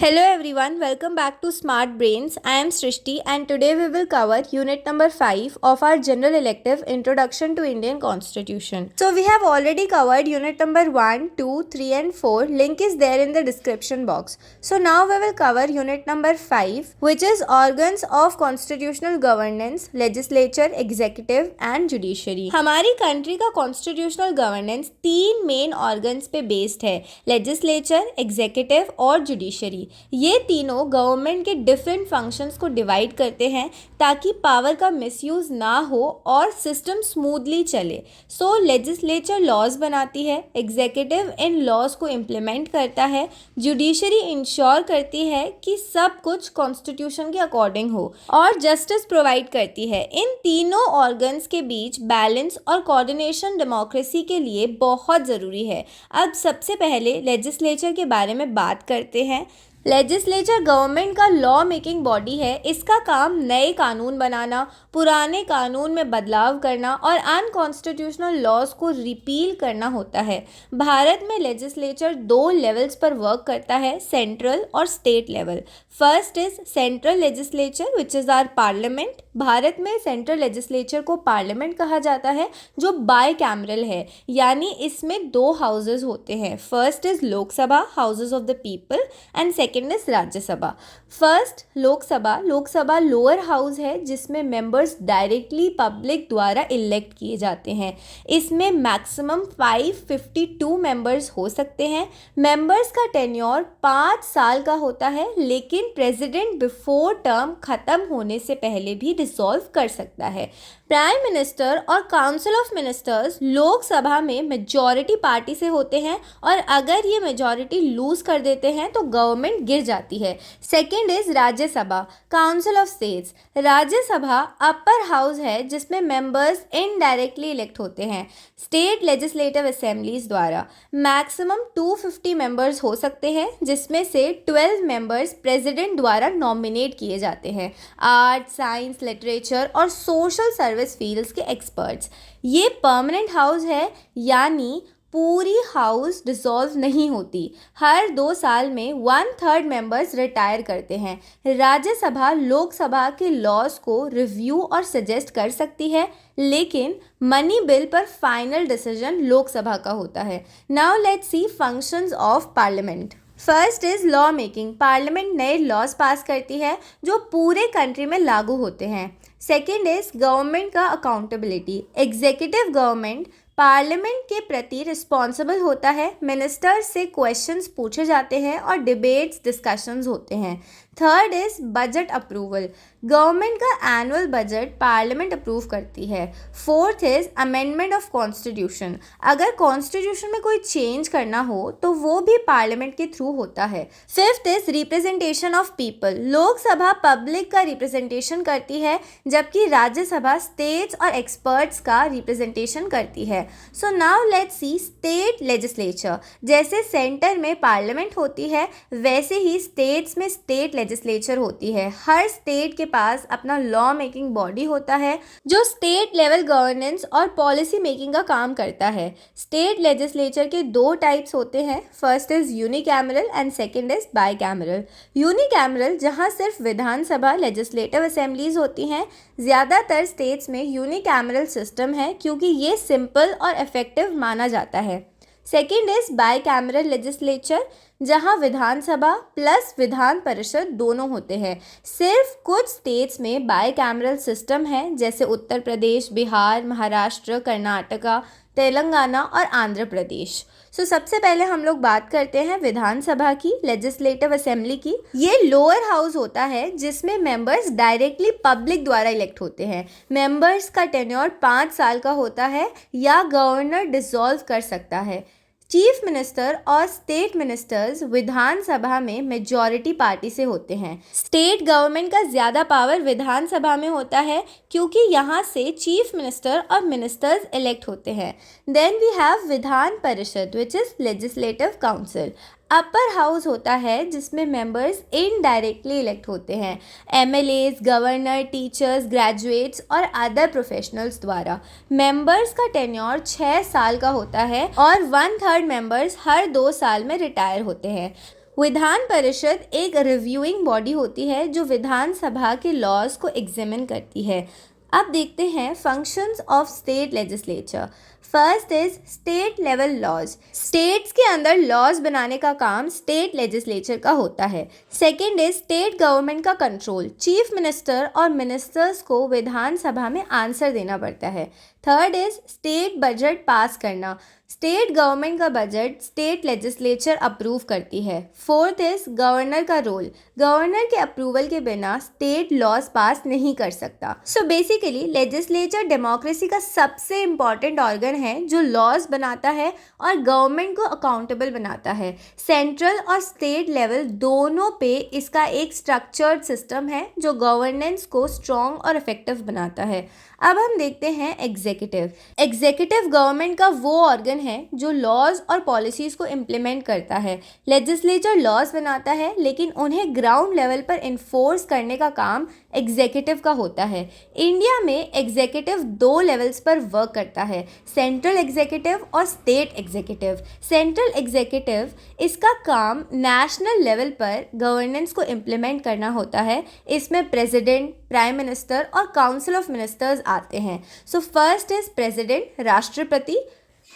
Hello everyone, welcome back to Smart Brains. I am Srishti and today we will cover unit number 5 of our general elective Introduction to Indian Constitution. So we have already covered unit number 1, 2, 3 and 4. Link is there in the description box. So now we will cover unit number 5, which is organs of constitutional governance, legislature, executive and judiciary. हमारी country का constitutional governance 3 main organs पे based है, legislature, executive और judiciary. ये तीनों government के different functions को divide करते हैं ताकि पावर का मिसयूज़ ना हो और सिस्टम स्मूथली चले। सो लेजिस्लेचर लॉज बनाती है, एग्जीक्यूटिव इन लॉज को इम्प्लीमेंट करता है, जुडिशरी इंश्योर करती है कि सब कुछ कॉन्स्टिट्यूशन के अकॉर्डिंग हो और जस्टिस प्रोवाइड करती है। इन तीनों ऑर्गन्स के बीच बैलेंस और कोऑर्डिनेशन डेमोक्रेसी के लिए बहुत ज़रूरी है। अब सबसे पहले लेजिस्लेचर के बारे में बात करते हैं। लेजिस्लेचर गवर्नमेंट का लॉ मेकिंग बॉडी है। इसका काम नए कानून बनाना, पुराने कानून में बदलाव करना और अनकॉन्स्टिट्यूशनल लॉज को रिपील करना होता है। भारत में लेजिस्लेचर 2 लेवल्स पर वर्क करता है, सेंट्रल और state level. First is central legislature which is our parliament. Bharat में सेंट्रल लेजिस्लेचर को पार्लियामेंट कहा जाता है जो बाई कैमरल है, यानी इसमें 2 हाउसेज होते हैं। First is Lok Sabha, houses of the people, and second is Rajya Sabha. First Lok Sabha lower house है जिसमें मेंबर्स डायरेक्टली पब्लिक द्वारा इलेक्ट किए जाते हैं। इसमें मैक्सिमम 552 मेंबर्स हो सकते हैं। मेंबर्स का टेन्योर 5 साल का होता है, लेकिन प्रेसिडेंट बिफोर टर्म खत्म होने से पहले भी डिसॉल्व कर सकता है। प्राइम मिनिस्टर और काउंसिल ऑफ मिनिस्टर्स लोकसभा में मेजॉरिटी पार्टी से होते हैं और अगर ये मेजॉरिटी लूज कर देते हैं तो गवर्नमेंट गिर जाती है। Second is Rajya Sabha, council of states. Rajya Sabha upper house है जिसमें मेंबर्स इनडायरेक्टली इलेक्ट होते हैं स्टेट लेजिस्लेटिव असेंबलीज द्वारा। मैक्सिमम 250 मेंबर्स हो सकते हैं जिसमें से 12 मेंबर्स प्रेसिडेंट द्वारा नॉमिनेट किए जाते हैं। आर्ट, साइंस, लिटरेचर और सोशल सर्विस फील्ड्स के एक्सपर्ट्स। ये परमानेंट हाउस है, यानी पूरी हाउस डिसॉल्व नहीं होती। हर 2 साल में 1/3 मेंबर्स रिटायर करते हैं। राज्यसभा लोकसभा के लॉज को रिव्यू और सजेस्ट कर सकती है, लेकिन मनी बिल पर फाइनल डिसीजन लोकसभा का होता है। Now let's C functions of parliament. First is law making. Parliament नए लॉज पास करती है जो पूरे कंट्री में लागू होते हैं। सेकेंड इज गवर्नमेंट का अकाउंटेबिलिटी। एग्जीक्यूटिव गवर्नमेंट पार्लियामेंट के प्रति रिस्पॉन्सिबल होता है। मिनिस्टर्स से क्वेश्चंस पूछे जाते हैं और डिबेट्स डिस्कशंस होते हैं। Third is budget approval. Government का एनुअल बजट पार्लियामेंट अप्रूव करती है। Fourth is amendment of constitution. अगर कॉन्स्टिट्यूशन में कोई चेंज करना हो तो वो भी पार्लियामेंट के थ्रू होता है। Fifth is representation of people. Lok Sabha public का रिप्रेजेंटेशन करती है जबकि राज्यसभा स्टेट्स और एक्सपर्ट्स का रिप्रेजेंटेशन करती है। So now let's C state legislature. जैसे सेंटर में पार्लियामेंट होती है वैसे ही स्टेट्स में स्टेट लेजिस्लेचर होती है। हर स्टेट के पास अपना लॉ मेकिंग बॉडी होता है जो स्टेट लेवल गवर्नेंस और पॉलिसी मेकिंग का काम करता है। स्टेट लेजिस्लेचर के 2 टाइप्स होते हैं। First is unicameral and second is bicameral. Unicameral जहां सिर्फ विधानसभा लेजिस्लेटिव असेंबलीज होती हैं। ज़्यादातर स्टेट्स में यूनिकैमरल सिस्टम है क्योंकि ये सिंपल और इफेक्टिव माना जाता है। सेकेंड इज बाईकैमरल लेजिस्लेचर जहां विधानसभा प्लस विधान परिषद दोनों होते हैं। सिर्फ कुछ स्टेट्स में बाईकैमरल सिस्टम है जैसे उत्तर प्रदेश, बिहार, महाराष्ट्र, कर्नाटका, तेलंगाना और आंध्र प्रदेश। सो सबसे पहले हम लोग बात करते हैं विधानसभा की, लेजिस्लेटिव असेंबली की। ये लोअर हाउस होता है जिसमें मेंबर्स डायरेक्टली पब्लिक द्वारा इलेक्ट होते हैं। मेंबर्स का टेन्योर 5 साल का होता है या गवर्नर डिसॉल्व कर सकता है। चीफ मिनिस्टर और स्टेट मिनिस्टर्स विधानसभा में मेजॉरिटी पार्टी से होते हैं। स्टेट गवर्नमेंट का ज़्यादा पावर विधानसभा में होता है क्योंकि यहाँ से चीफ मिनिस्टर और मिनिस्टर्स इलेक्ट होते हैं। Then we have Vidhan Parishad which is legislative council. Upper house होता है जिसमें मेंबर्स इनडायरेक्टली इलेक्ट होते हैं एमएलएज, गवर्नर, टीचर्स, ग्रेजुएट्स और अदर प्रोफेशनल्स द्वारा। मेंबर्स का टेन्योर 6 साल का होता है और 1/3 मेंबर्स हर 2 साल में रिटायर होते हैं। विधान परिषद एक रिव्यूइंग बॉडी होती है जो विधानसभा के लॉज को एग्जामिन करती है। अब देखते हैं functions of state legislature. First is state level laws. States के अंदर लॉज बनाने का काम स्टेट लेजिस्लेचर का होता है। सेकंड इज स्टेट गवर्नमेंट का कंट्रोल। चीफ मिनिस्टर और मिनिस्टर्स को विधानसभा में आंसर देना पड़ता है। Third is state budget pass करना। स्टेट गवर्नमेंट का बजट स्टेट लेजिस्लेचर अप्रूव करती है। फोर्थ इज गवर्नर का रोल। गवर्नर के अप्रूवल के बिना स्टेट लॉज पास नहीं कर सकता। सो बेसिकली लेजिस्लेचर डेमोक्रेसी का सबसे इम्पॉर्टेंट ऑर्गन है जो लॉज बनाता है और गवर्नमेंट को अकाउंटेबल बनाता है। सेंट्रल और स्टेट लेवल दोनों पे इसका एक स्ट्रक्चर्ड सिस्टम है जो गवर्नेंस को स्ट्रॉन्ग और इफेक्टिव बनाता है। अब हम देखते हैं एग्जीक्यूटिव। एग्जीक्यूटिव गवर्नमेंट का वो ऑर्गन है जो लॉज और पॉलिसीज़ को इम्प्लीमेंट करता है। लेजिस्लेचर लॉज बनाता है लेकिन उन्हें ग्राउंड लेवल पर इन्फोर्स करने का काम एग्जीक्यूटिव का होता है। इंडिया में एग्जीक्यूटिव 2 लेवल्स पर वर्क करता है, सेंट्रल एग्जीक्यूटिव और स्टेट एग्जीक्यूटिव। सेंट्रल एग्जीक्यूटिव इसका काम नेशनल लेवल पर गवर्नेंस को इम्प्लीमेंट करना होता है। इसमें प्रेसिडेंट, प्राइम मिनिस्टर और काउंसिल ऑफ मिनिस्टर्स आते हैं। सो फर्स्ट इज प्रेसिडेंट, राष्ट्रपति।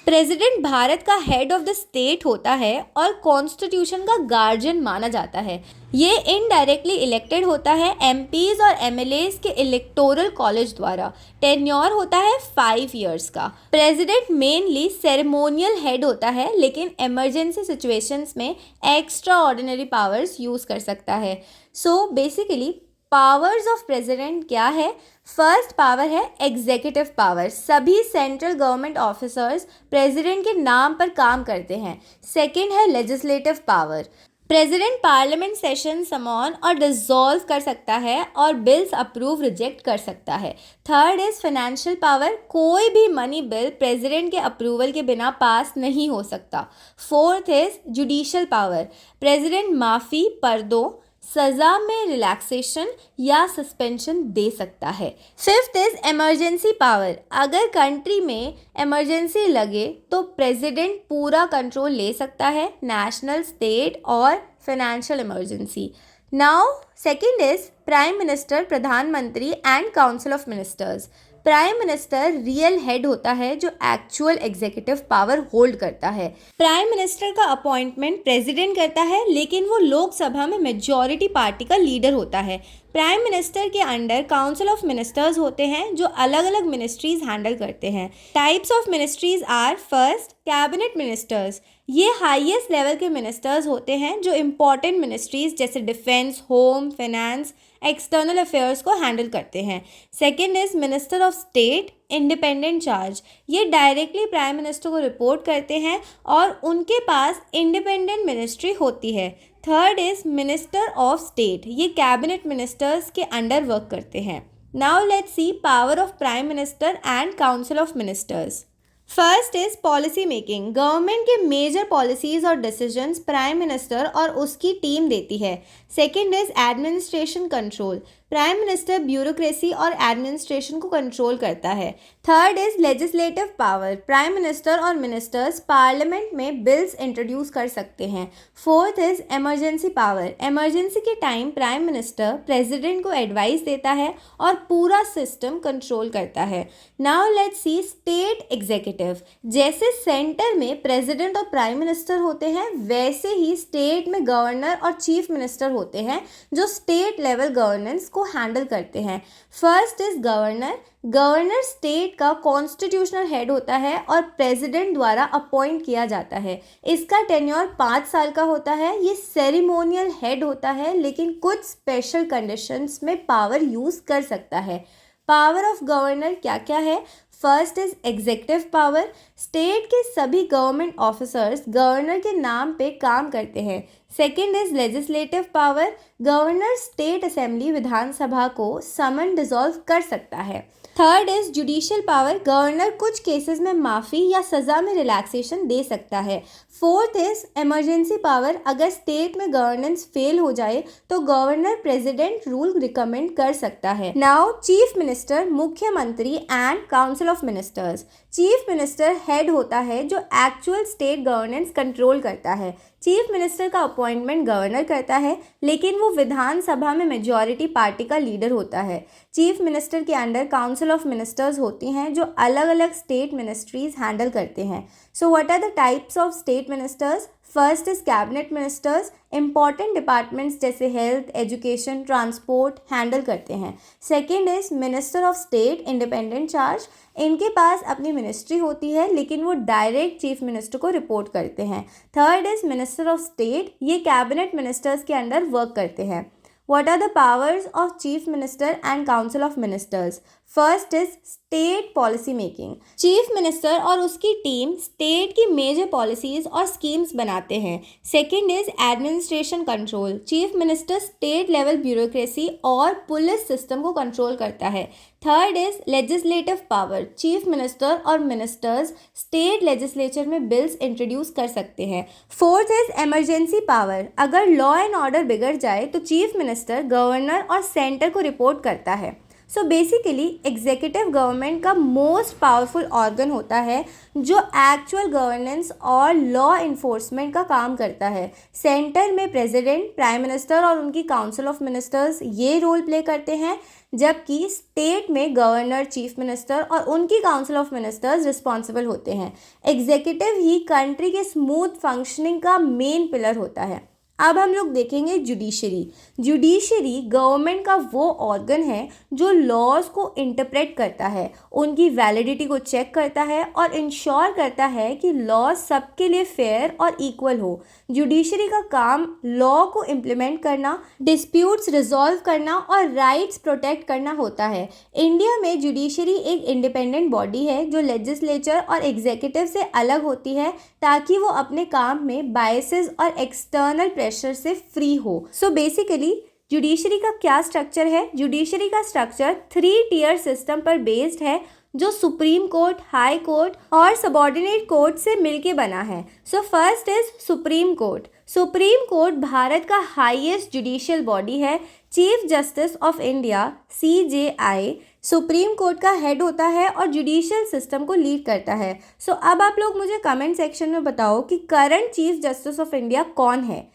प्रेसिडेंट भारत का हेड ऑफ द स्टेट होता है और कॉन्स्टिट्यूशन का गार्जियन माना जाता है। ये इनडायरेक्टली इलेक्टेड होता है एमपीज और एमएलएज के इलेक्टोरल कॉलेज द्वारा। टेन्योर होता है 5 इयर्स का। प्रेसिडेंट मेनली सेरेमोनियल हेड होता है लेकिन इमरजेंसी सिचुएशंस में एक्स्ट्रा ऑर्डिनरी पावर्स यूज़ कर सकता है। So basically powers of president क्या है? फर्स्ट पावर है एग्जीक्यूटिव पावर। सभी सेंट्रल गवर्नमेंट ऑफिसर्स प्रेसिडेंट के नाम पर काम करते हैं। सेकंड है legislative power. President parliament session समॉन और डिसॉल्व कर सकता है और बिल्स अप्रूव रिजेक्ट कर सकता है। Third is financial power. कोई भी मनी बिल प्रेसिडेंट के अप्रूवल के बिना पास नहीं हो सकता। Fourth is judicial power. President माफ़ी, पर्दों, सज़ा में रिलैक्सेशन या सस्पेंशन दे सकता है। Fifth is emergency power. अगर कंट्री में इमरजेंसी लगे तो प्रेसिडेंट पूरा कंट्रोल ले सकता है, नेशनल, स्टेट और financial emergency. Now second is prime minister, प्रधानमंत्री and council of ministers. Prime minister real head होता है जो एक्चुअल एग्जीक्यूटिव पावर होल्ड करता है। प्राइम मिनिस्टर का अपॉइंटमेंट प्रेसिडेंट करता है लेकिन वो लोकसभा में मेजॉरिटी पार्टी का लीडर होता है। प्राइम मिनिस्टर के अंडर काउंसिल ऑफ मिनिस्टर्स होते हैं जो अलग अलग मिनिस्ट्रीज हैंडल करते हैं। Types of ministries are first cabinet ministers. ये हाईएस्ट लेवल के मिनिस्टर्स होते हैं जो इम्पॉर्टेंट मिनिस्ट्रीज जैसे defence, home, finance, external affairs को हैंडल करते हैं। Second is minister of state, independent charge. ये डायरेक्टली प्राइम मिनिस्टर को रिपोर्ट करते हैं और उनके पास इंडिपेंडेंट मिनिस्ट्री होती है। Third is minister of state. ये कैबिनेट मिनिस्टर्स के अंडर वर्क करते हैं। Now let's see power of prime minister and council of ministers. First is policy making. Government के मेजर पॉलिसीज और डिसीजंस प्राइम मिनिस्टर और उसकी टीम देती है। Second is administration control. Prime minister bureaucracy और administration को कंट्रोल करता है। Third is legislative power. Prime minister और मिनिस्टर्स पार्लियामेंट में बिल्स इंट्रोड्यूस कर सकते हैं। Fourth is emergency power. Emergency के टाइम प्राइम मिनिस्टर प्रेसिडेंट को एडवाइस देता है और पूरा सिस्टम कंट्रोल करता है। Now let's C state executive. जैसे सेंटर में प्रेसिडेंट और प्राइम मिनिस्टर होते हैं वैसे ही स्टेट में गवर्नर और चीफ मिनिस्टर होते हैं जो स्टेट लेवल गवर्नेंस को हैंडल करते हैं। First is governor. Governor state का कॉन्स्टिट्यूशनल हेड होता है और प्रेसिडेंट द्वारा अपॉइंट किया जाता है। इसका टेन्योर 5 साल का होता है। ये सेरेमोनियल हेड होता है लेकिन कुछ स्पेशल कंडीशंस में पावर यूज कर सकता है। पावर ऑफ गवर्नर क्या क्या है? First is executive power. State के सभी गवर्नमेंट ऑफिसर्स गवर्नर के नाम पे काम करते हैं। Second is legislative power. Governor state assembly, Vidhan Sabha को समन डिसॉल्व कर सकता है। Third is judicial power. Governor कुछ केसेस में माफ़ी या सज़ा में रिलैक्सेशन दे सकता है। Fourth is emergency power. अगर स्टेट में गवर्नेंस फेल हो जाए तो गवर्नर प्रेसिडेंट रूल रिकमेंड कर सकता है। नाउ चीफ मिनिस्टर, मुख्यमंत्री and council of ministers. Chief minister head होता है जो एक्चुअल स्टेट गवर्नेंस कंट्रोल करता है। चीफ मिनिस्टर का अपॉइंटमेंट गवर्नर करता है, लेकिन वो विधानसभा में मेजॉरिटी पार्टी का लीडर होता है। चीफ मिनिस्टर के अंडर काउंसिल ऑफ मिनिस्टर्स होती हैं जो अलग अलग स्टेट मिनिस्ट्रीज हैंडल करते हैं। So what are the types of state ministers? First is cabinet ministers, important departments जैसे हेल्थ, एजुकेशन, ट्रांसपोर्ट हैंडल करते हैं। Second is minister of state, independent charge, इनके पास अपनी मिनिस्ट्री होती है लेकिन वो डायरेक्ट चीफ मिनिस्टर को रिपोर्ट करते हैं। Third is minister of state, ये कैबिनेट मिनिस्टर्स के अंडर वर्क करते हैं। What are the powers of Chief Minister and Council of Ministers? First is state policy making. Chief minister और उसकी team state की मेजर पॉलिसीज और schemes बनाते हैं। Second is administration control. Chief minister state level bureaucracy और police system को control करता है। Third is legislative power. Chief minister और मिनिस्टर्स स्टेट लेजिस्लेचर में बिल्स इंट्रोड्यूस कर सकते हैं। Fourth is emergency power. अगर लॉ एंड ऑर्डर बिगड़ जाए तो चीफ मिनिस्टर गवर्नर और सेंटर को रिपोर्ट करता है। सो बेसिकली एग्जीक्यूटिव गवर्नमेंट का मोस्ट पावरफुल ऑर्गन होता है जो एक्चुअल गवर्नेंस और लॉ इन्फोर्समेंट का काम करता है। सेंटर में प्रेसिडेंट, प्राइम मिनिस्टर और उनकी काउंसिल ऑफ मिनिस्टर्स ये रोल प्ले करते हैं, जबकि स्टेट में गवर्नर, चीफ मिनिस्टर और उनकी काउंसिल ऑफ मिनिस्टर्स रिस्पॉन्सिबल होते हैं। एग्जीक्यूटिव ही कंट्री के स्मूथ फंक्शनिंग का मेन पिलर होता है। अब हम लोग देखेंगे जुडिशरी। जुडिशरी गवर्नमेंट का वो ऑर्गन है जो लॉज को इंटरप्रेट करता है, उनकी वैलिडिटी को चेक करता है और इंश्योर करता है कि लॉ सबके लिए फेयर और इक्वल हो। जुडिशरी का काम लॉ को इम्प्लीमेंट करना, डिस्प्यूट्स रिजॉल्व करना और राइट्स प्रोटेक्ट करना होता है। इंडिया में जुडिशरी एक इंडिपेंडेंट बॉडी है जो लेजिस्लेचर और एग्जीक्यूटिव से अलग होती है ताकि वो अपने काम में बायसेस और एक्सटर्नल प्रेशर से फ्री हो। सो बेसिकली जुडिशरी का क्या स्ट्रक्चर है? जुडिशरी का स्ट्रक्चर 3 टियर सिस्टम पर बेस्ड है जो सुप्रीम कोर्ट, हाई कोर्ट और सबऑर्डिनेट कोर्ट से मिलके बना है। So first is supreme court. Supreme court Bharat का हाईएस्ट जुडिशियल बॉडी है। Chief justice of India CJI supreme court का हेड होता है और जुडिशियल सिस्टम को लीड करता है। सो अब आप लोग मुझे कमेंट सेक्शन में बताओ कि current chief justice of India कौन है।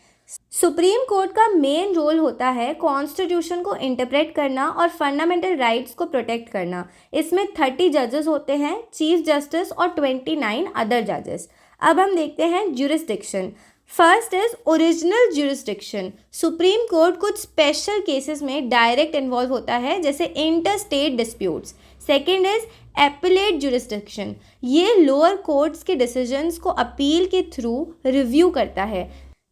सुप्रीम कोर्ट का मेन रोल होता है कॉन्स्टिट्यूशन को इंटरप्रेट करना और फंडामेंटल राइट्स को प्रोटेक्ट करना। इसमें 30 जजेस होते हैं, चीफ जस्टिस और 29 अदर जजेस। अब हम देखते हैं jurisdiction. First is original jurisdiction. Supreme court कुछ स्पेशल केसेस में डायरेक्ट इन्वॉल्व होता है जैसे inter state disputes. Second is appellate jurisdiction. ये लोअर कोर्ट्स के डिसीजंस को अपील के थ्रू रिव्यू करता है।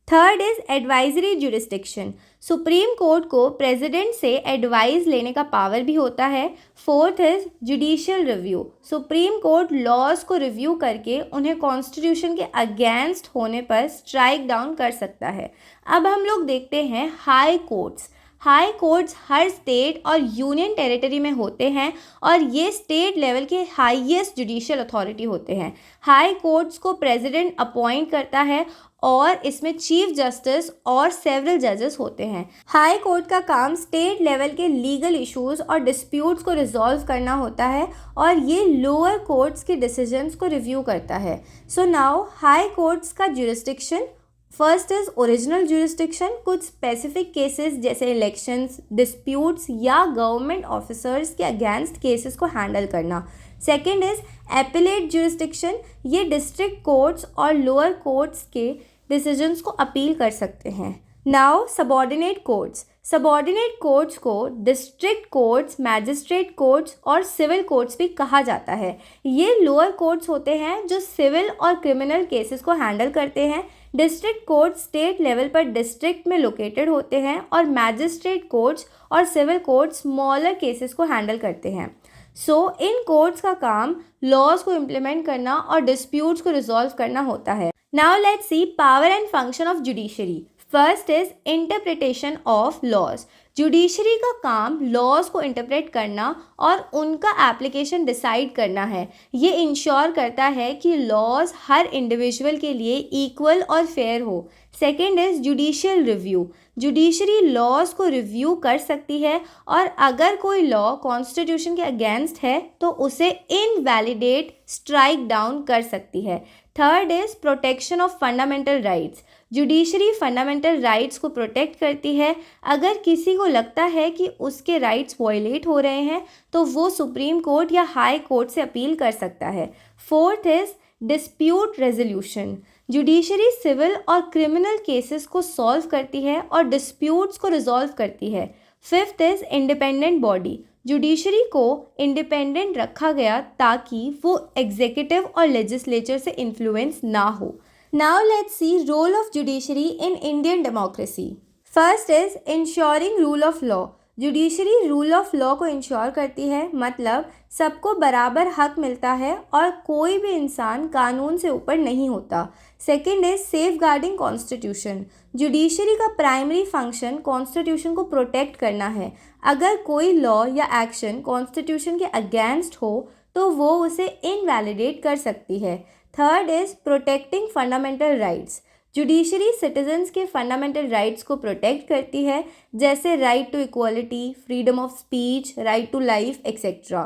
Third is advisory jurisdiction. Supreme court को प्रेसिडेंट से एडवाइस लेने का पावर भी होता है। Fourth is judicial review. Supreme court laws को रिव्यू करके उन्हें कॉन्स्टिट्यूशन के अगेंस्ट होने पर स्ट्राइक डाउन कर सकता है। अब हम लोग देखते हैं हाई कोर्ट्स। हाई कोर्ट्स हर स्टेट और यूनियन टेरिटरी में होते हैं और ये स्टेट लेवल के हाईएस्ट जुडिशियल अथॉरिटी होते हैं। हाई कोर्ट्स को प्रेसिडेंट अपॉइंट करता है और इसमें चीफ जस्टिस और सेवरल जजेस होते हैं। हाई कोर्ट का काम स्टेट लेवल के लीगल इश्यूज और डिस्प्यूट्स को रिजॉल्व करना होता है और ये लोअर कोर्ट्स के डिसीजंस को रिव्यू करता है। सो नाउ हाई कोर्ट्स का jurisdiction. First is original jurisdiction. कुछ स्पेसिफिक केसेस जैसे इलेक्शंस, डिस्प्यूट्स या गवर्नमेंट ऑफिसर्स के अगेंस्ट केसेस को हैंडल करना। Second is appellate jurisdiction. ये डिस्ट्रिक्ट कोर्ट्स और लोअर कोर्ट्स के डिसीजंस को अपील कर सकते हैं। Now subordinate courts. Subordinate courts को डिस्ट्रिक्ट कोर्ट्स, मैजिस्ट्रेट कोर्ट्स और सिविल कोर्ट्स भी कहा जाता है। ये लोअर कोर्ट्स होते हैं जो सिविल और क्रिमिनल केसेस को हैंडल करते हैं। डिस्ट्रिक्ट कोर्ट स्टेट लेवल पर डिस्ट्रिक्ट में लोकेटेड होते हैं और मैजिस्ट्रेट कोर्ट्स और सिविल कोर्ट्स स्मॉलर केसेस को हैंडल करते हैं। सो इन कोर्ट्स का काम लॉज को इम्प्लीमेंट करना और डिस्प्यूट्स को रिजॉल्व करना होता है। Now let's see power and function of judiciary. First is interpretation of laws. Judiciary का काम लॉज को इंटरप्रेट करना और उनका एप्लीकेशन डिसाइड करना है। ये इंश्योर करता है कि लॉज हर इंडिविजुअल के लिए इक्वल और फेयर हो। Second is judicial review. Judiciary laws को रिव्यू कर सकती है और अगर कोई लॉ कॉन्स्टिट्यूशन के अगेंस्ट है तो उसे इनवैलिडेट, स्ट्राइक डाउन कर सकती है। Third is protection of fundamental rights. Judiciary fundamental rights को प्रोटेक्ट करती है। अगर किसी को लगता है कि उसके राइट्स वायलेट हो रहे हैं तो वो सुप्रीम कोर्ट या हाई कोर्ट से अपील कर सकता है। Fourth is dispute resolution. Judiciary civil और क्रिमिनल केसेस को सॉल्व करती है और डिस्प्यूट्स को रिजॉल्व करती है। Fifth is independent body. Judiciary को इंडिपेंडेंट रखा गया ताकि वो एग्जीक्यूटिव और लेजिस्लेचर से इन्फ्लुएंस ना हो। Now let's see role of judiciary in Indian democracy. First is ensuring rule of law. Judiciary rule of law को इंश्योर करती है, मतलब सबको बराबर हक मिलता है और कोई भी इंसान कानून से ऊपर नहीं होता। Second is safeguarding constitution. Judiciary का प्राइमरी फंक्शन कॉन्स्टिट्यूशन को प्रोटेक्ट करना है। अगर कोई लॉ या एक्शन कॉन्स्टिट्यूशन के अगेंस्ट हो तो वो उसे इनवैलिडेट कर सकती है। Third is protecting fundamental rights. Judiciary citizens के फंडामेंटल राइट्स को प्रोटेक्ट करती है, जैसे right to equality, freedom of speech, right to life etcetera.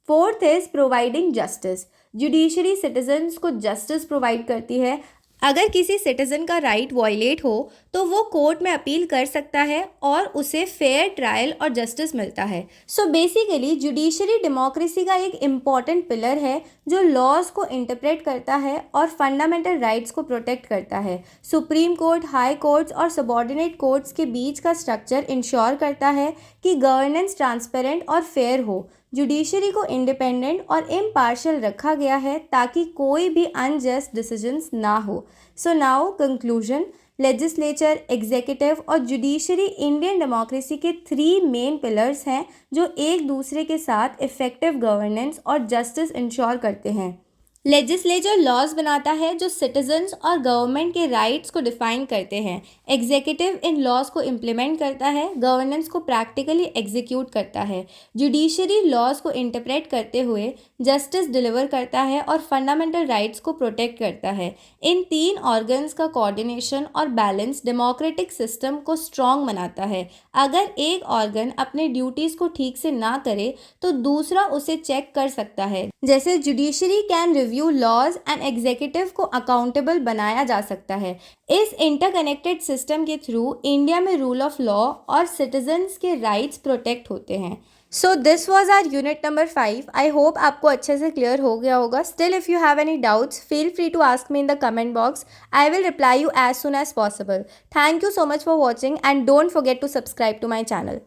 Fourth is providing justice. Judiciary citizens को जस्टिस प्रोवाइड करती है। अगर किसी सिटीजन का राइट वायलेट हो तो वो कोर्ट में अपील कर सकता है और उसे फेयर ट्रायल और जस्टिस मिलता है। सो बेसिकली जुडिशरी डेमोक्रेसी का एक इम्पॉर्टेंट पिलर है जो लॉज को इंटरप्रेट करता है और फंडामेंटल राइट्स को प्रोटेक्ट करता है। सुप्रीम कोर्ट, हाई कोर्ट्स और सबॉर्डिनेट कोर्ट्स के बीच का स्ट्रक्चर इंश्योर करता है कि गवर्नेंस ट्रांसपेरेंट और फेयर हो। जुडिशरी को इंडिपेंडेंट और इम्पार्शियल रखा गया है ताकि कोई भी अनजस्ट डिसीजंस ना हो। So now conclusion, legislature, executive और जुडिशरी इंडियन डेमोक्रेसी के 3 मेन पिलर्स हैं जो एक दूसरे के साथ इफेक्टिव गवर्नेंस और जस्टिस इंश्योर करते हैं। लेजिस्लेचर लॉज बनाता है जो सिटीजन्स और गवर्नमेंट के राइट्स को डिफाइन करते हैं। एग्जीक्यूटिव इन लॉज को इम्प्लीमेंट करता है, गवर्नेंस को प्रैक्टिकली एग्जीक्यूट करता है। जुडिशरी लॉज को इंटरप्रेट करते हुए जस्टिस डिलीवर करता है और फंडामेंटल राइट्स को प्रोटेक्ट करता है। इन 3 ऑर्गन्स का कोऑर्डिनेशन और बैलेंस डेमोक्रेटिक सिस्टम को स्ट्रॉन्ग बनाता है। अगर एक ऑर्गन अपने ड्यूटीज़ को ठीक से ना करे तो दूसरा उसे चेक कर सकता है, जैसे judiciary can review laws and executive को अकाउंटेबल बनाया जा सकता है। इस इंटरकनेक्टेड सिस्टम के थ्रू इंडिया में रूल ऑफ लॉ और सिटीजन्स के राइट्स प्रोटेक्ट होते हैं। So this was our unit number 5। I hope आपको अच्छे से क्लियर हो गया होगा। Still if you have any doubts feel free to ask me in the comment box. I will reply you as soon as possible. Thank you so much for watching and don't forget to subscribe to my channel.